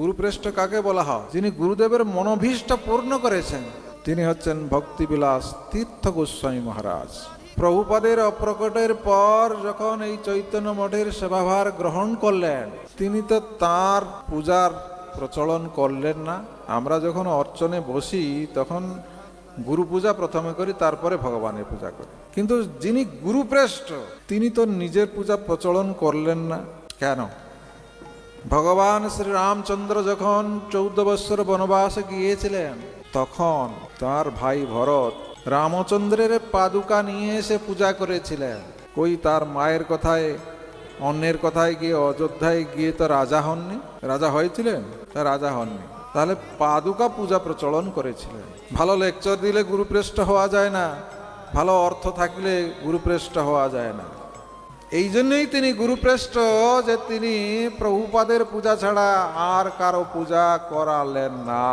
গুরুপ্রেষ্ঠ কাকে বলা হয়? যিনি গুরুদেবের মনোভীষ্ট পূর্ণ করেছেন তিনি হচ্ছেন ভক্তিবিলাস তীর্থ গোস্বামী মহারাজ। প্রভুপাদের অপ্রকটের পর যখন এই চৈতন্য মঠের সেবাভার গ্রহণ করলেন, তিনি তো তার পূজার প্রচলন করলেন না। আমরা যখন অর্চনে বসি তখন গুরু পূজা প্রথমে করি, তারপরে ভগবানের পূজা করি। কিন্তু যিনি গুরুপ্রেষ্ঠ তিনি তো নিজের পূজা প্রচলন করলেন না। কেন? ভগবান শ্রী রামচন্দ্র যখন 14 বৎসর বনবাসে গিয়েছিলেন তখন তার ভাই ভরত রামচন্দ্রের পাদুকা নিয়ে এসে পূজা করেছিলেন। কই তার মায়ের কথায় অন্যের কথায় গিয়ে অযোধ্যায় গিয়ে তো রাজা হননি? রাজা হয়েছিলেন? তা রাজা হননি। তাহলে পাদুকা পূজা প্রচলন করেছিলেন। ভালো লেকচার দিলে গুরুপ্রেষ্ঠ হওয়া যায় না, ভালো অর্থ থাকলে গুরুপ্রেষ্ঠ হওয়া যায় না। এই জন্যই তিনি গুরুপ্রেষ্ঠ যে তিনি প্রভুপাদের পূজা ছাড়া আর কারো পূজা করালেন না।